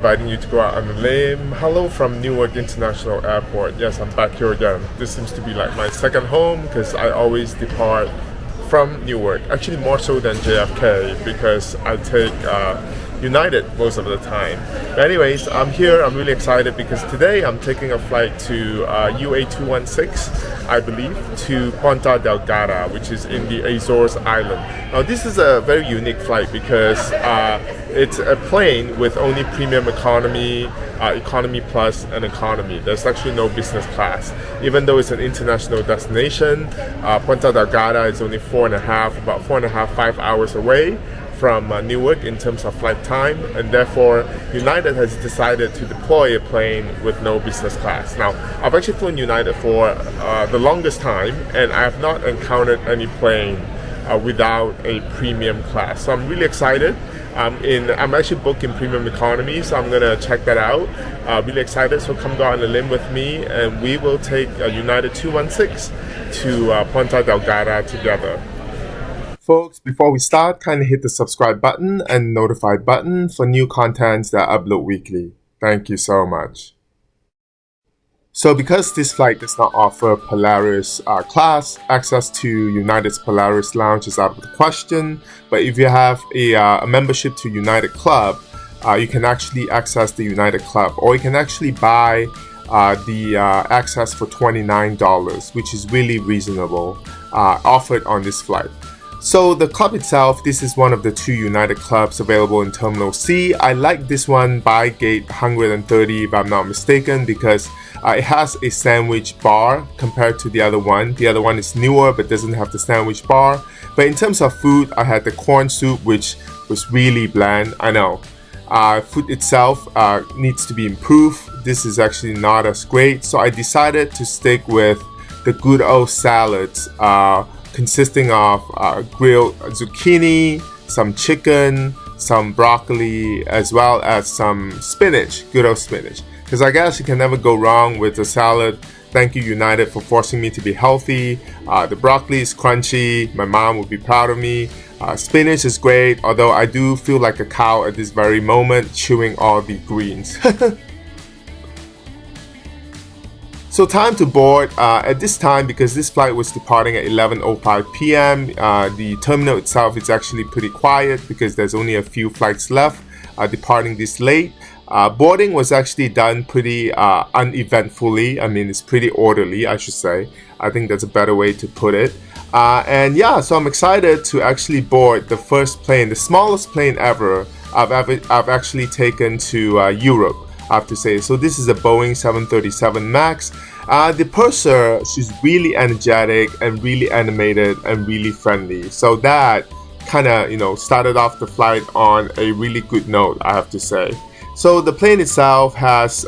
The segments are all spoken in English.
inviting you to go out on a limb. Hello from Newark International Airport. Yes, I'm back here again. This seems to be like my second home because I always depart from Newark. Actually, more so than JFK because I take United most of the time. But anyways, I'm here. I'm really excited because today I'm taking a flight to UA216, I believe, to Ponta Delgada, which is in the Azores island. Now, this is a very unique flight because it's a plane with only premium economy, economy plus, and economy. There's actually no business class. Even though it's an international destination, Ponta Delgada is only about 5 hours away from Newark in terms of flight time, and therefore United has decided to deploy a plane with no business class. Now, I've actually flown United for the longest time, and I have not encountered any plane without a premium class. So I'm really excited. I'm actually booked in premium economy, so I'm gonna check that out. Really excited. So come go on a limb with me, and we will take United 216 to Ponta Delgada together. Folks, before we start, kindly hit the subscribe button and notify button for new contents that I upload weekly. Thank you so much. So because this flight does not offer Polaris class, access to United's Polaris Lounge is out of the question. But if you have a membership to United Club, you can actually access the United Club, or you can actually buy the access for $29, which is really reasonable, offered on this flight. So the club itself, this is one of the 2 United clubs available in Terminal C. I like this one by gate 130 if I'm not mistaken, because it has a sandwich bar compared to the other one. The other one is newer but doesn't have the sandwich bar. But in terms of food, I had the corn soup, which was really bland. I know. Food itself needs to be improved. This is actually not as great. So I decided to stick with the good old salads, consisting of grilled zucchini, some chicken, some broccoli, as well as some spinach, good old spinach. Because I guess you can never go wrong with a salad. Thank you, United, for forcing me to be healthy. The broccoli is crunchy. My mom would be proud of me. Spinach is great, although I do feel like a cow at this very moment, chewing all the greens. So time to board. At this time, because this flight was departing at 11:05 p.m., the terminal itself is actually pretty quiet because there's only a few flights left departing this late. Boarding was actually done pretty uneventfully. I mean, it's pretty orderly, I should say. I think that's a better way to put it. And yeah, so I'm excited to actually board the first plane, the smallest plane ever I've actually taken to Europe, I have to say. So this is a Boeing 737 MAX. The purser, she's really energetic and really animated and really friendly. So that kind of, started off the flight on a really good note, I have to say. So the plane itself has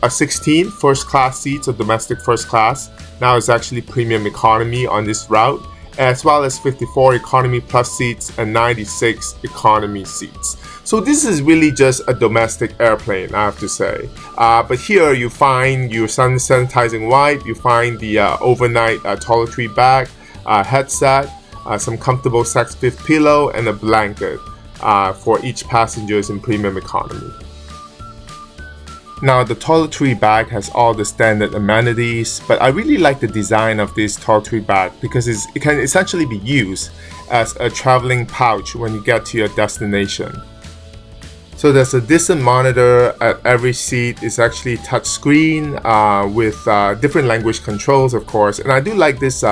16 first class seats, or domestic first class. Now it's actually premium economy on this route, as well as 54 economy plus seats and 96 economy seats. So this is really just a domestic airplane, I have to say. But here you find your sanitizing wipe, you find the overnight toiletry bag, headset, some comfortable Sex 5 pillow, and a blanket for each passengers in premium economy. Now, the toiletry bag has all the standard amenities, but I really like the design of this toiletry bag because it can essentially be used as a traveling pouch when you get to your destination. So there's a distant monitor at every seat. It's actually touch screen with different language controls, of course. And I do like this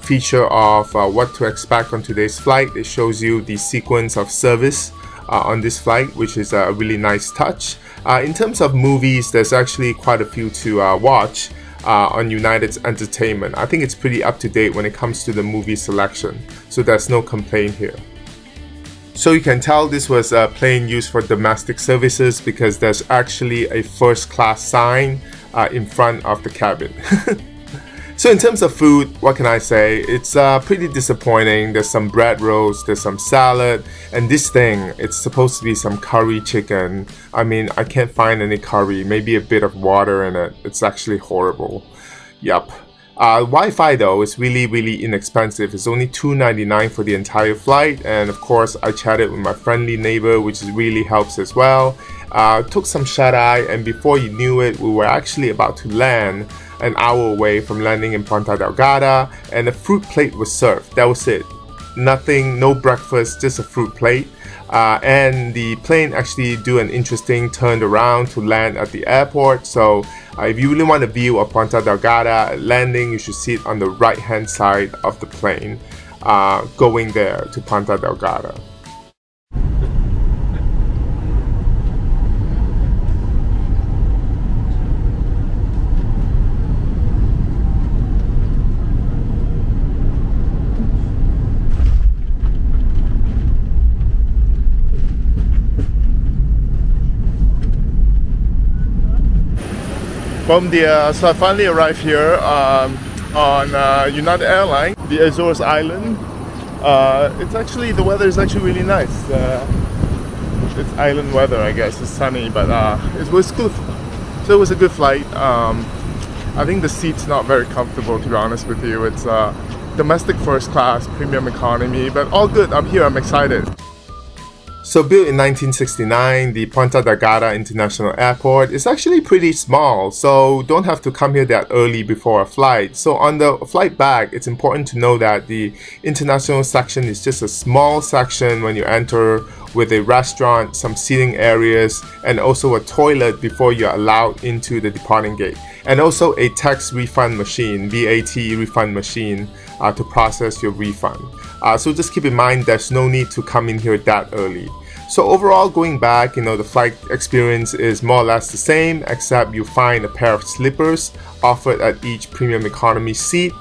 feature of what to expect on today's flight. It shows you the sequence of service on this flight, which is a really nice touch. In terms of movies, there's actually quite a few to watch on United's entertainment. I think it's pretty up to date when it comes to the movie selection, so there's no complaint here. So you can tell this was a plane used for domestic services because there's actually a first class sign in front of the cabin. So in terms of food, what can I say? It's pretty disappointing. There's some bread rolls, there's some salad, and this thing, it's supposed to be some curry chicken. I mean, I can't find any curry, maybe a bit of water in it. It's actually horrible. Yup. Wi-Fi though is really inexpensive. It's only $2.99 for the entire flight, and of course I chatted with my friendly neighbor, which really helps as well. Took some shut-eye, and before you knew it, we were actually about to land an hour away from landing in Ponta Delgada, and a fruit plate was served. That was it. Nothing, no breakfast, just a fruit plate. And the plane actually do an interesting turn around to land at the airport. So if you really want a view of Ponta Delgada landing, you should sit on the right hand side of the plane going there to Ponta Delgada. Bom dia. So I finally arrived here on United Airline, the Azores island. The weather is actually really nice. It's island weather, I guess. It's sunny, but it was good. So it was a good flight. I think the seat's not very comfortable, to be honest with you. It's domestic first class, premium economy, but all good. I'm here. I'm excited. So built in 1969, the Ponta Delgada International Airport is actually pretty small, so don't have to come here that early before a flight. So on the flight back, it's important to know that the international section is just a small section when you enter, with a restaurant, some seating areas, and also a toilet before you're allowed into the departing gate. And also a tax refund machine, VAT refund machine, to process your refund. So just keep in mind there's no need to come in here that early. So overall, going back, the flight experience is more or less the same, except you find a pair of slippers offered at each premium economy seat.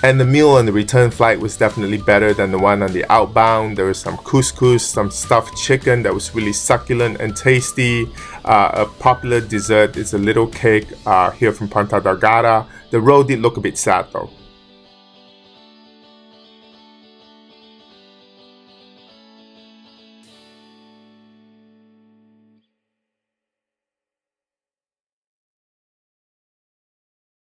And the meal on the return flight was definitely better than the one on the outbound. There was some couscous, some stuffed chicken that was really succulent and tasty. A popular dessert is a little cake here from Ponta Delgada. The road did look a bit sad though.